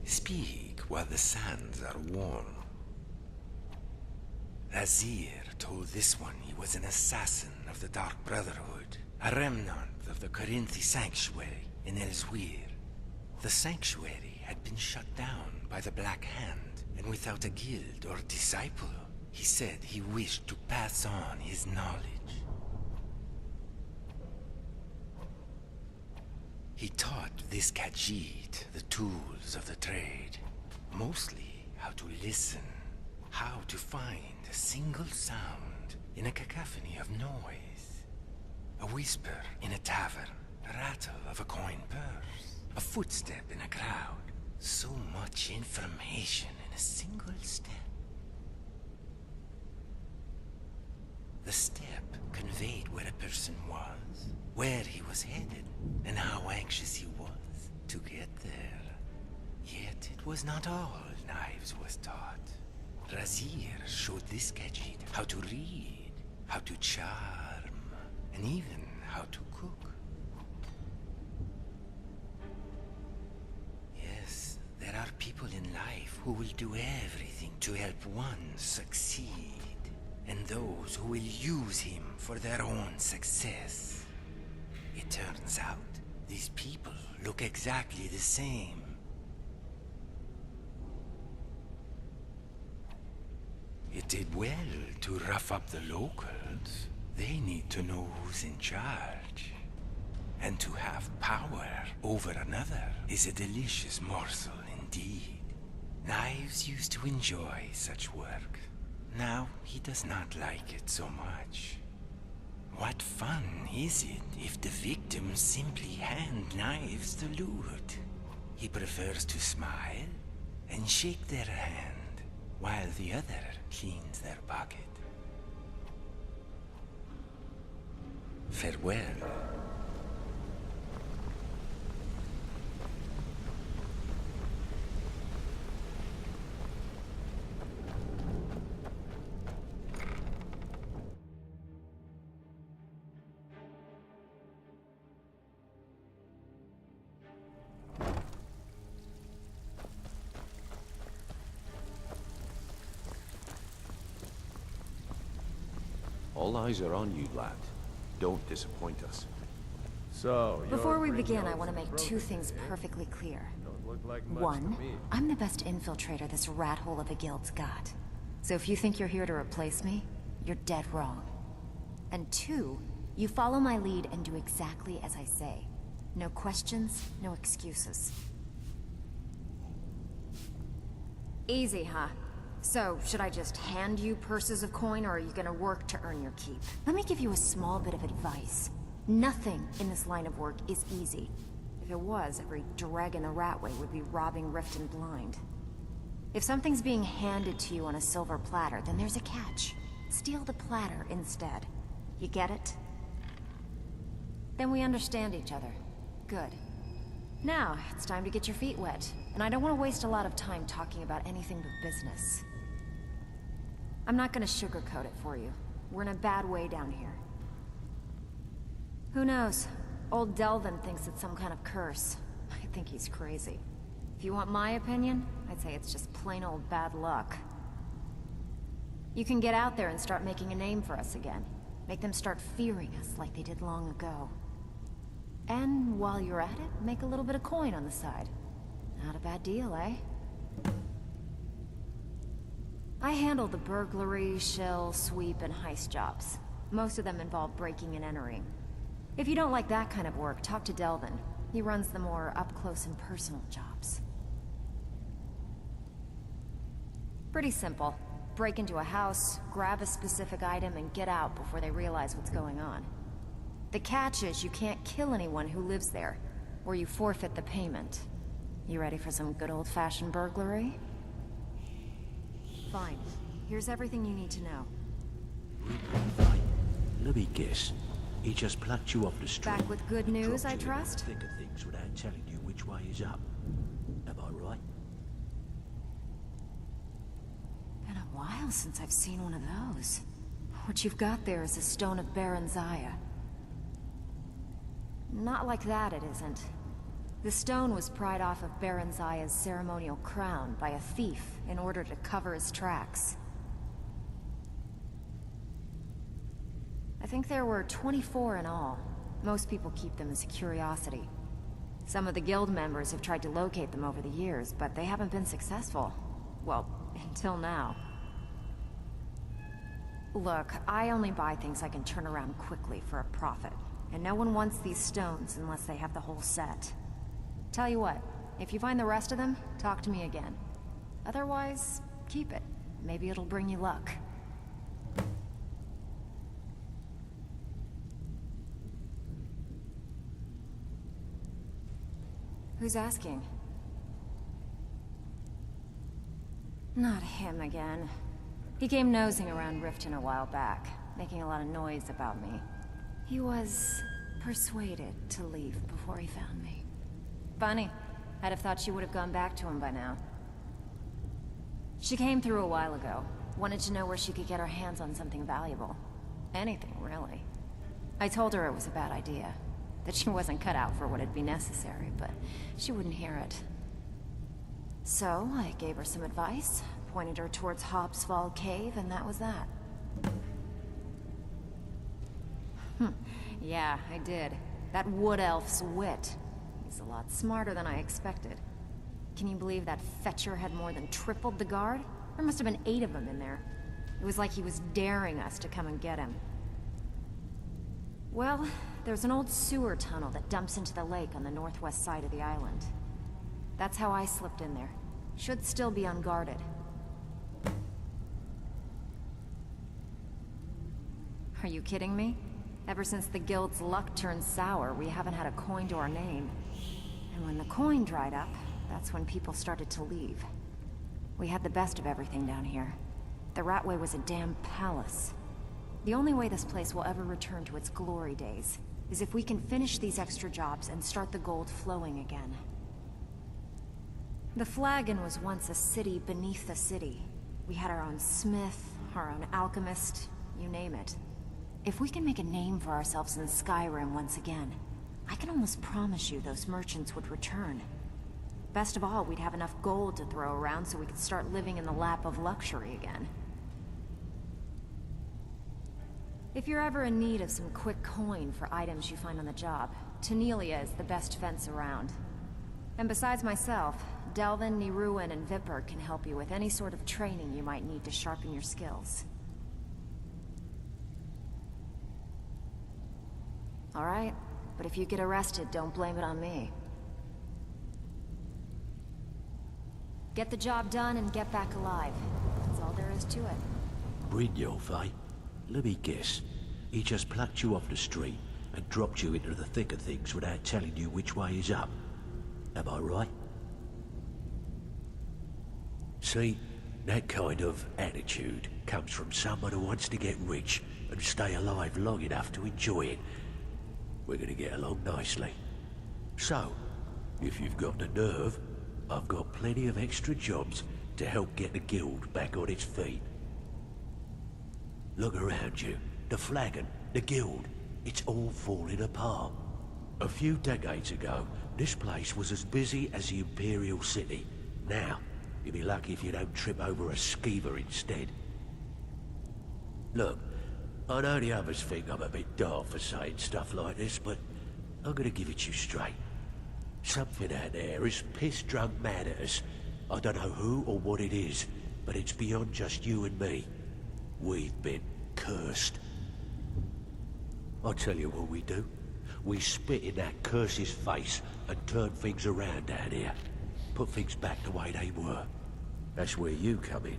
Speak while the sands are warm. Razir told this one he was an assassin of the Dark Brotherhood, a remnant of the Corinthi Sanctuary in Elsweyr. The sanctuary had been shut down by the Black Hand, and without a guild or disciple, he said he wished to pass on his knowledge. He taught this Khajiit the tools of the trade, mostly how to listen, how to find a single sound in a cacophony of noise. A whisper in a tavern, a rattle of a coin purse, a footstep in a crowd. So much information in a single step. The step conveyed where a person was, where he was headed, and how anxious he was to get there. Yet it was not all Knives was taught. Razir showed this Khajiit how to read, how to charm, and even how to cook. Yes, there are people in life who will do everything to help one succeed, and those who will use him for their own success. It turns out, these people look exactly the same. It did well to rough up the locals. They need to know who's in charge. And to have power over another is a delicious morsel indeed. Knives used to enjoy such work. Now he does not like it so much. What fun is it if the victims simply hand Knives the loot? He prefers to smile and shake their hand, while the other cleans their pocket. Farewell. All eyes are on you, lad. Don't disappoint us. So, before we begin, I want to make two things perfectly clear. One, I'm the best infiltrator this rat hole of a guild's got. So if you think you're here to replace me, you're dead wrong. And two, you follow my lead and do exactly as I say. No questions, no excuses. Easy, huh? So, should I just hand you purses of coin, or are you gonna work to earn your keep? Let me give you a small bit of advice. Nothing in this line of work is easy. If it was, every dreg in the Ratway would be robbing Rift and Blind. If something's being handed to you on a silver platter, then there's a catch. Steal the platter instead. You get it? Then we understand each other. Good. Now, it's time to get your feet wet. And I don't want to waste a lot of time talking about anything but business. I'm not gonna sugarcoat it for you. We're in a bad way down here. Who knows? Old Delvin thinks it's some kind of curse. I think he's crazy. If you want my opinion, I'd say it's just plain old bad luck. You can get out there and start making a name for us again. Make them start fearing us like they did long ago. And while you're at it, make a little bit of coin on the side. Not a bad deal, eh? I handle the burglary, shell, sweep, and heist jobs. Most of them involve breaking and entering. If you don't like that kind of work, talk to Delvin. He runs the more up-close and personal jobs. Pretty simple. Break into a house, grab a specific item, and get out before they realize what's going on. The catch is you can't kill anyone who lives there, or you forfeit the payment. You ready for some good old-fashioned burglary? Fine. Here's everything you need to know. Fine. Let me guess. He just plucked you off the street. Back with good news, I trust? Think of things without telling you which way is up. Am I right? Been a while since I've seen one of those. What you've got there is a stone of Baron Zaya. Not like that, it isn't. The stone was pried off of Baron Zaya's ceremonial crown by a thief in order to cover his tracks. I think there were 24 in all. Most people keep them as a curiosity. Some of the guild members have tried to locate them over the years, but they haven't been successful. Well, until now. Look, I only buy things I can turn around quickly for a profit. And no one wants these stones unless they have the whole set. Tell you what, if you find the rest of them, talk to me again. Otherwise, keep it. Maybe it'll bring you luck. Who's asking? Not him again. He came nosing around Riften a while back, making a lot of noise about me. He was persuaded to leave before he found me. Funny. I'd have thought she would have gone back to him by now. She came through a while ago. Wanted to know where she could get her hands on something valuable. Anything, really. I told her it was a bad idea. That she wasn't cut out for what'd be necessary, but she wouldn't hear it. So, I gave her some advice, pointed her towards Hobbsfall Cave, and that was that. Yeah, I did. That wood elf's wit. He's a lot smarter than I expected. Can you believe that fetcher had more than tripled the guard? There must have been 8 of them in there. It was like he was daring us to come and get him. Well, there's an old sewer tunnel that dumps into the lake on the northwest side of the island. That's how I slipped in there. Should still be unguarded. Are you kidding me? Ever since the guild's luck turned sour, we haven't had a coin to our name. And when the coin dried up, that's when people started to leave. We had the best of everything down here. The Ratway was a damn palace. The only way this place will ever return to its glory days is if we can finish these extra jobs and start the gold flowing again. The Flagon was once a city beneath the city. We had our own smith, our own alchemist, you name it. If we can make a name for ourselves in Skyrim once again, I can almost promise you those merchants would return. Best of all, we'd have enough gold to throw around so we could start living in the lap of luxury again. If you're ever in need of some quick coin for items you find on the job, Tanelia is the best fence around. And besides myself, Delvin, Niruin, and Vipper can help you with any sort of training you might need to sharpen your skills. Alright, but if you get arrested, don't blame it on me. Get the job done and get back alive. That's all there is to it. Brynjolf, eh? Let me guess. He just plucked you off the street and dropped you into the thick of things without telling you which way is up. Am I right? See, that kind of attitude comes from someone who wants to get rich and stay alive long enough to enjoy it. We're gonna get along nicely. So, if you've got the nerve, I've got plenty of extra jobs to help get the guild back on its feet. Look around you. The Flagon, the guild, it's all falling apart. A few decades ago, this place was as busy as the Imperial City. Now, you'll be lucky if you don't trip over a skeever instead. Look, I know the others think I'm a bit daft for saying stuff like this, but I'm gonna give it to you straight. Something out there is piss-drunk mad at us. I don't know who or what it is, but it's beyond just you and me. We've been cursed. I'll tell you what we do. We spit in that curse's face and turn things around down here. Put things back the way they were. That's where you come in.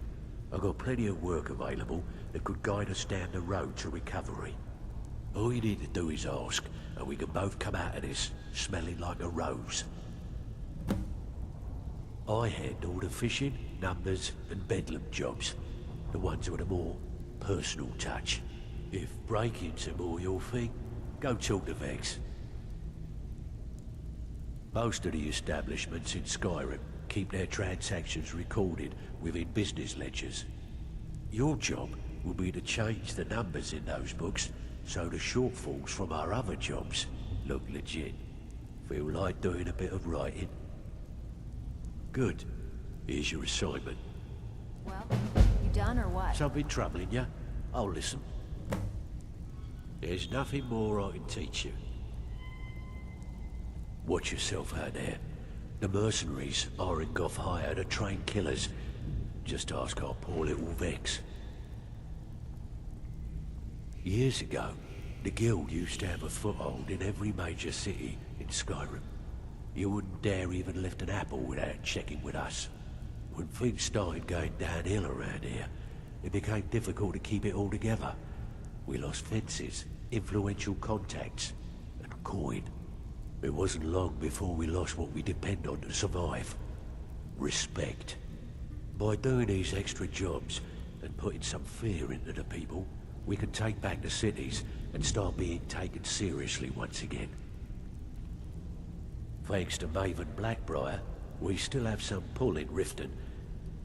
I've got plenty of work available that could guide us down the road to recovery. All you need to do is ask, and we can both come out of this smelling like a rose. I handle the fishing, numbers, and bedlam jobs. The ones with a more personal touch. If breaking's more your thing, go talk to Vex. Most of the establishments in Skyrim keep their transactions recorded within business ledgers. Your job will be to change the numbers in those books so the shortfalls from our other jobs look legit. Feel like doing a bit of writing? Good. Here's your assignment. Well, you done or what? Something troubling you? I'll listen. There's nothing more I can teach you. Watch yourself out there. The mercenaries are in Goth hired to train killers. Just ask our poor little Vex. Years ago, the guild used to have a foothold in every major city in Skyrim. You wouldn't dare even lift an apple without checking with us. When things started going downhill around here, it became difficult to keep it all together. We lost fences, influential contacts, and coin. It wasn't long before we lost what we depend on to survive. Respect. By doing these extra jobs and putting some fear into the people, we can take back the cities and start being taken seriously once again. Thanks to Maven Blackbriar, we still have some pull in Riften,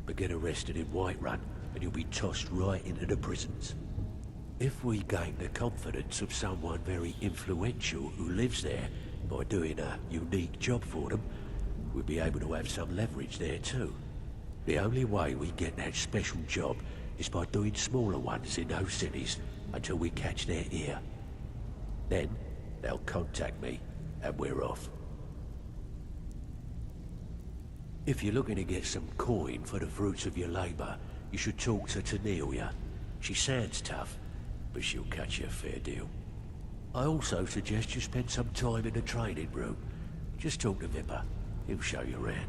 but get arrested in Whiterun and you'll be tossed right into the prisons. If we gain the confidence of someone very influential who lives there by doing a unique job for them, we'll be able to have some leverage there too. The only way we get that special job is by doing smaller ones in those cities until we catch their ear. Then, they'll contact me, and we're off. If you're looking to get some coin for the fruits of your labor, you should talk to Tanelia. She sounds tough, but she'll cut you a fair deal. I also suggest you spend some time in the training room. Just talk to Vipper. He'll show you around.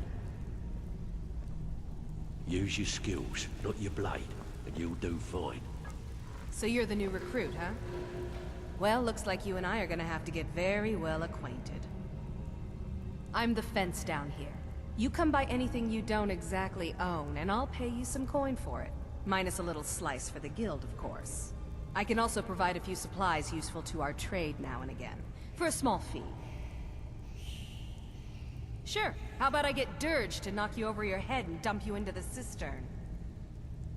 Use your skills, not your blade, and you'll do fine. So you're the new recruit, huh? Well, looks like you and I are gonna have to get very well acquainted. I'm the fence down here. You come by anything you don't exactly own, and I'll pay you some coin for it. Minus a little slice for the guild, of course. I can also provide a few supplies useful to our trade now and again, for a small fee. Sure, how about I get Dirge to knock you over your head and dump you into the cistern?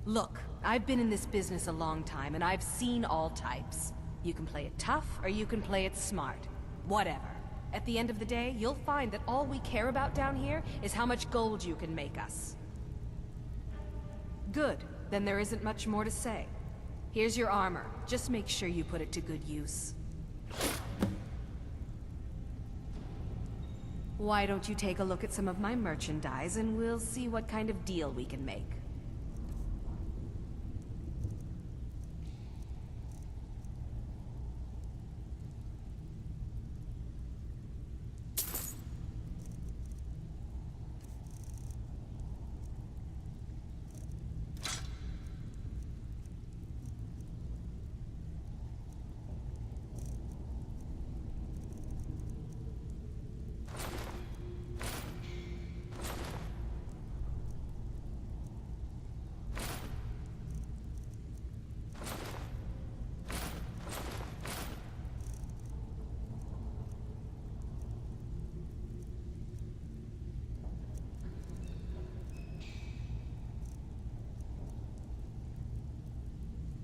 Look, I've been in this business a long time, and I've seen all types. You can play it tough, or you can play it smart. Whatever. At the end of the day, you'll find that all we care about down here is how much gold you can make us. Good. Then there isn't much more to say. Here's your armor. Just make sure you put it to good use. Why don't you take a look at some of my merchandise and we'll see what kind of deal we can make.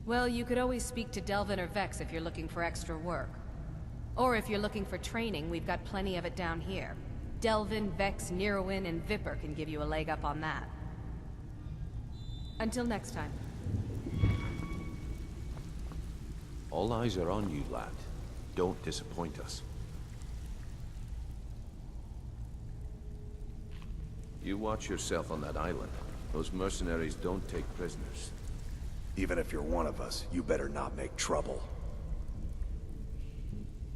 Well, you could always speak to Delvin or Vex if you're looking for extra work. Or if you're looking for training, we've got plenty of it down here. Delvin, Vex, Neroin, and Vipper can give you a leg up on that. Until next time. All eyes are on you, lad. Don't disappoint us. You watch yourself on that island. Those mercenaries don't take prisoners. Even if you're one of us, you better not make trouble.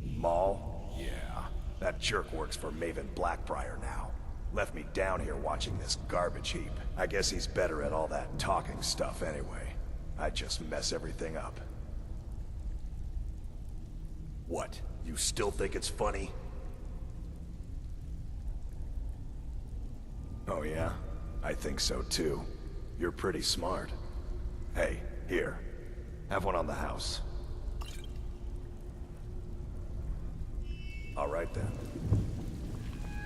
Maul? Yeah. That jerk works for Maven Blackbriar now. Left me down here watching this garbage heap. I guess he's better at all that talking stuff anyway. I just mess everything up. What? You still think it's funny? Oh yeah? I think so too. You're pretty smart. Hey, here. Have one on the house. All right then.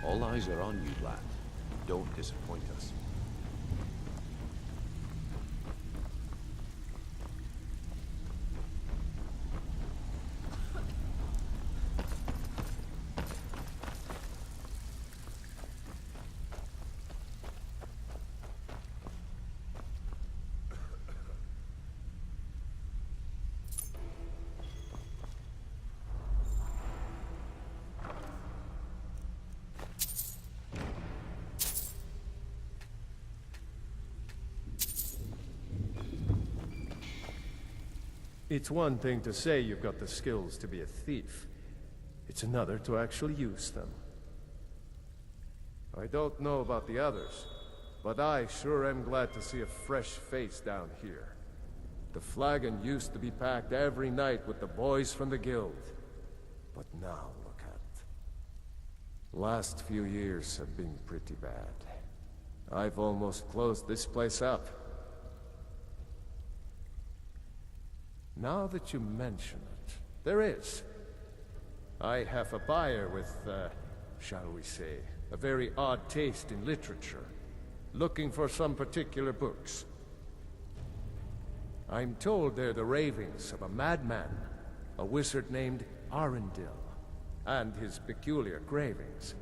All eyes are on you, lad. Don't disappoint us. It's one thing to say you've got the skills to be a thief. It's another to actually use them. I don't know about the others, but I sure am glad to see a fresh face down here. The flagon used to be packed every night with the boys from the guild. But now look at it. Last few years have been pretty bad. I've almost closed this place up. Now that you mention it, there is. I have a buyer with, shall we say, a very odd taste in literature, looking for some particular books. I'm told they're the ravings of a madman, a wizard named Arundel, and his peculiar cravings.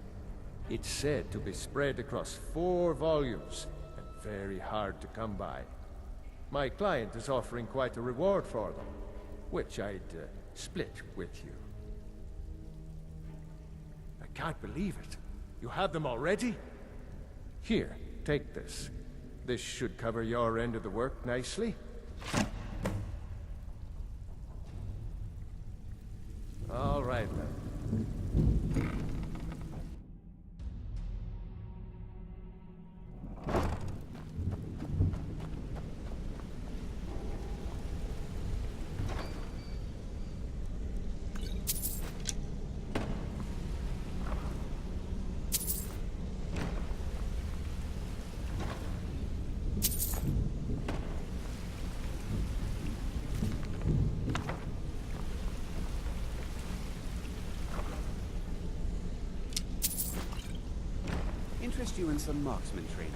It's said to be spread across 4 volumes, and very hard to come by. My client is offering quite a reward for them, which I'd split with you. I can't believe it. You have them already? Here, take this. This should cover your end of the work nicely. All right, then. Interest you in some marksman training?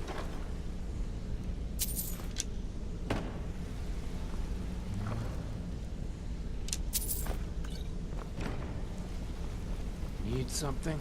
Need something?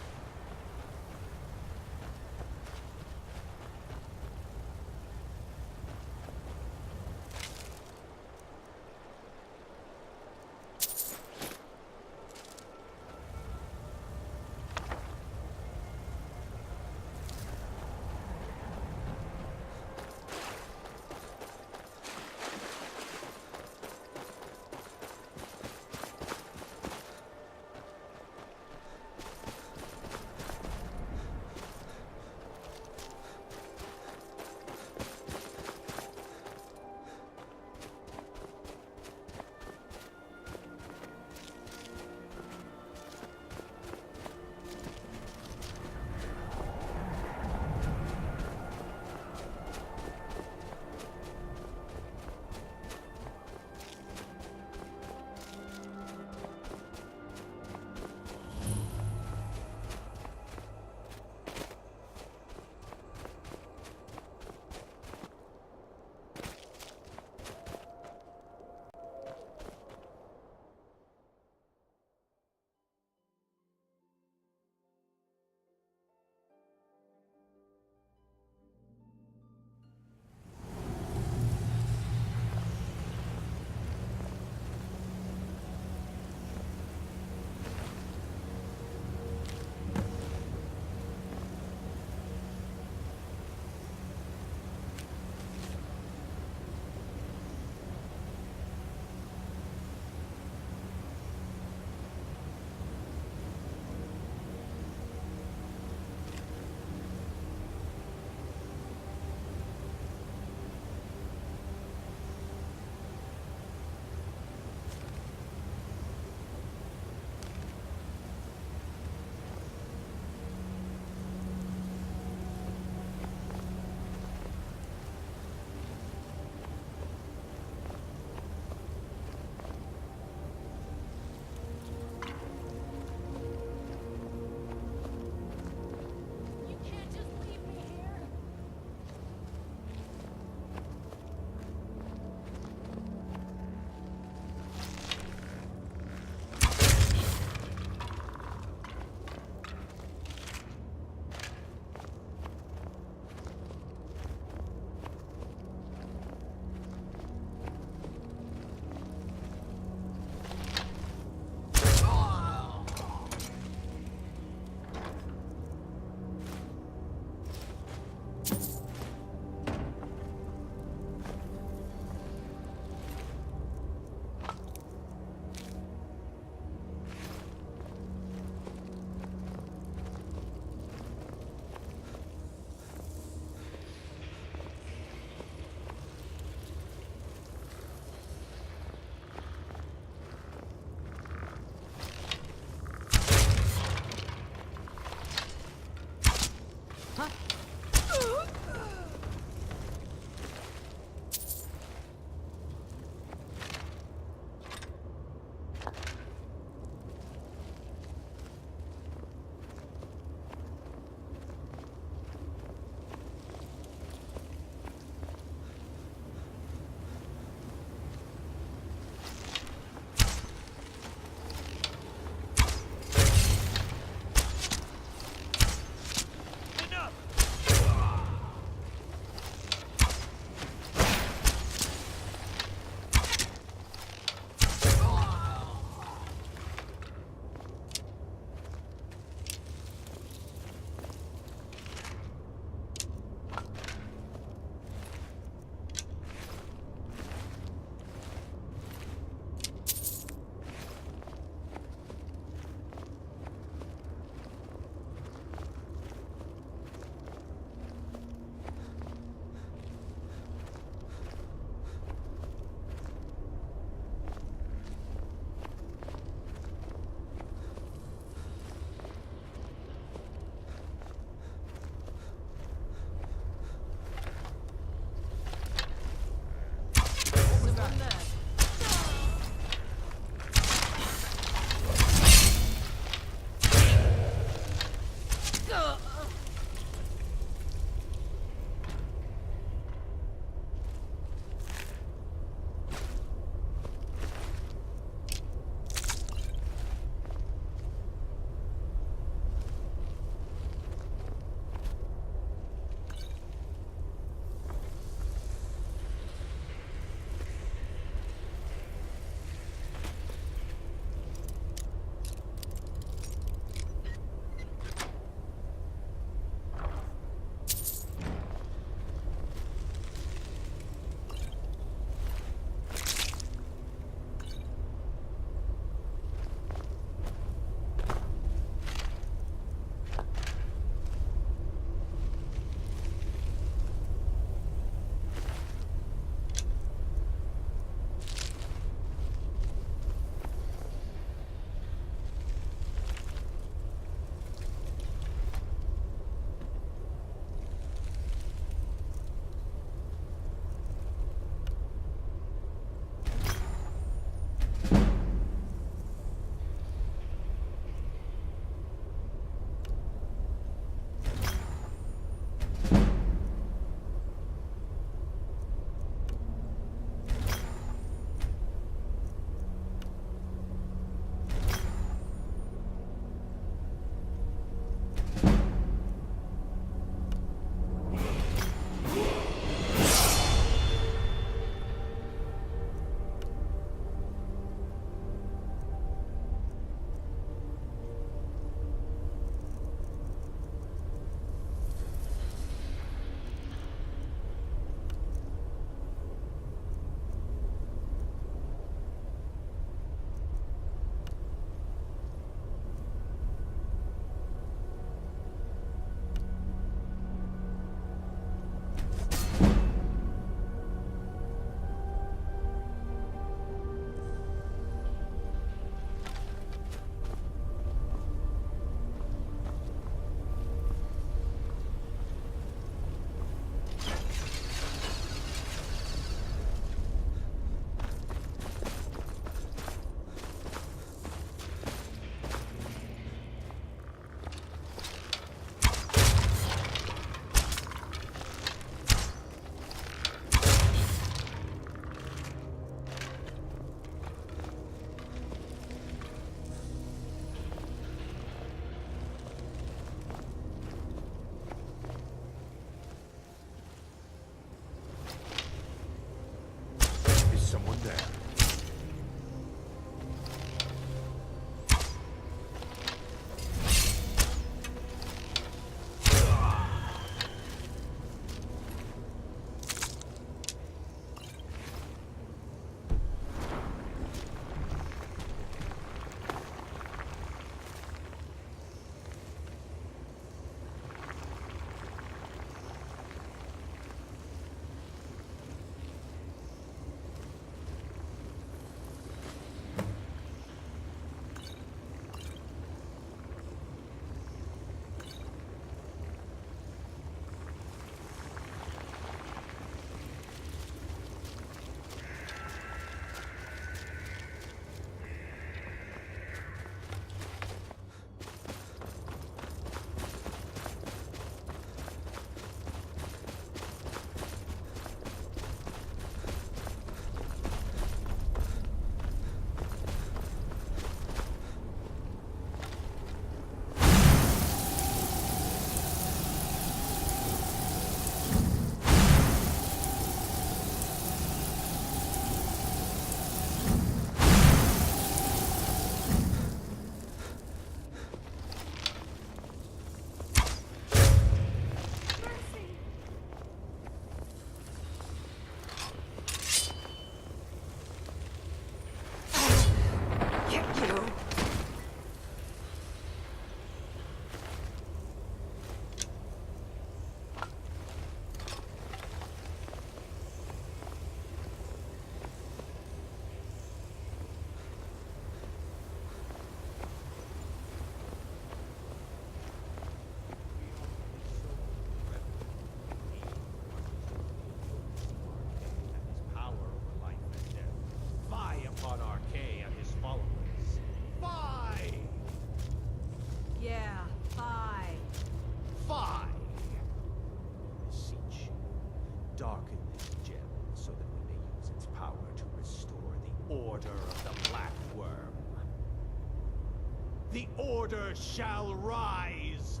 the Order shall rise.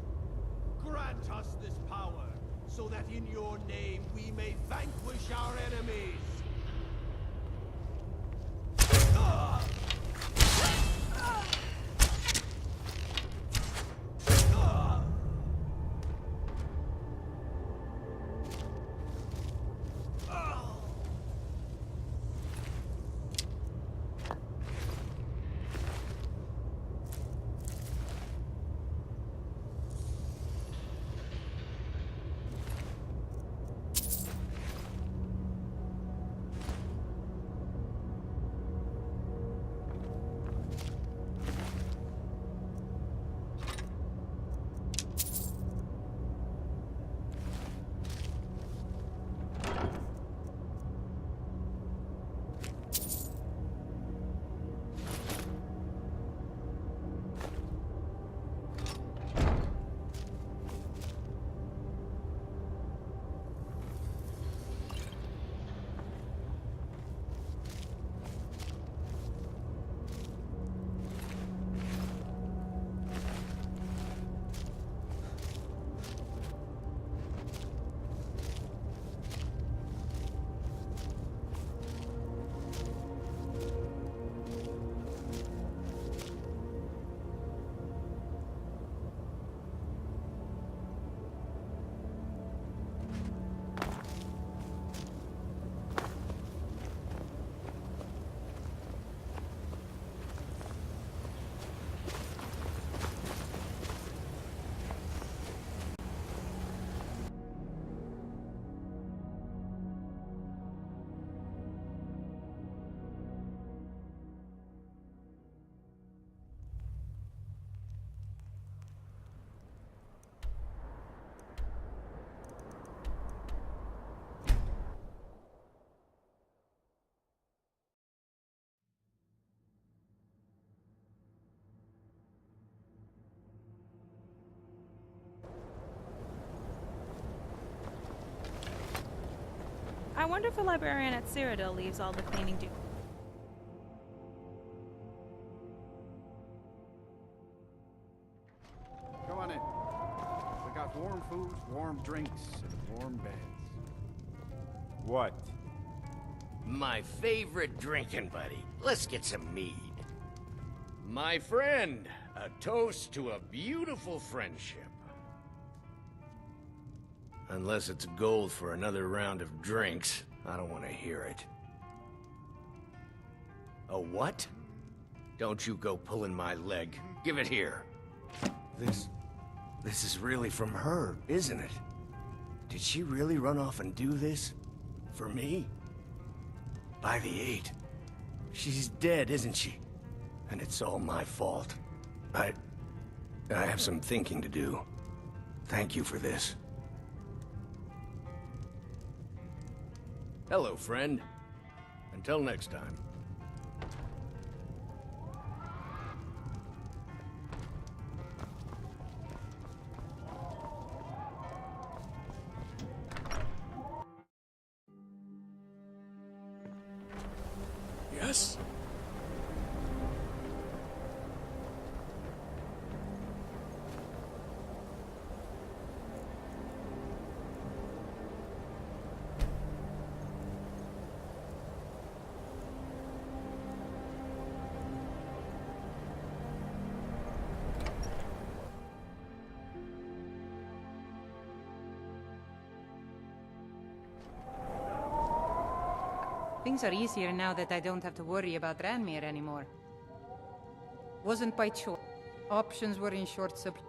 Grant us this power, so that in your name we may vanquish our enemies. I wonder if the librarian at Cyrodiil leaves all the cleaning due. Come on in. We got warm food, warm drinks, and warm beds. What? My favorite drinking buddy. Let's get some mead. My friend, a toast to a beautiful friendship. Unless it's gold for another round of drinks, I don't want to hear it. A what? Don't you go pulling my leg. Give it here. This is really from her, isn't it? Did she really run off and do this? For me? By the 8. She's dead, isn't she? And it's all my fault. I have some thinking to do. Thank you for this. Hello, friend. Until next time. Yes? Things are easier now that I don't have to worry about Ranmir anymore. Wasn't by choice. Options were in short supply,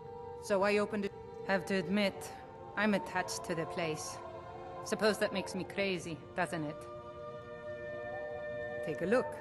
so I opened it. Have to admit, I'm attached to the place. Suppose that makes me crazy, doesn't it? Take a look.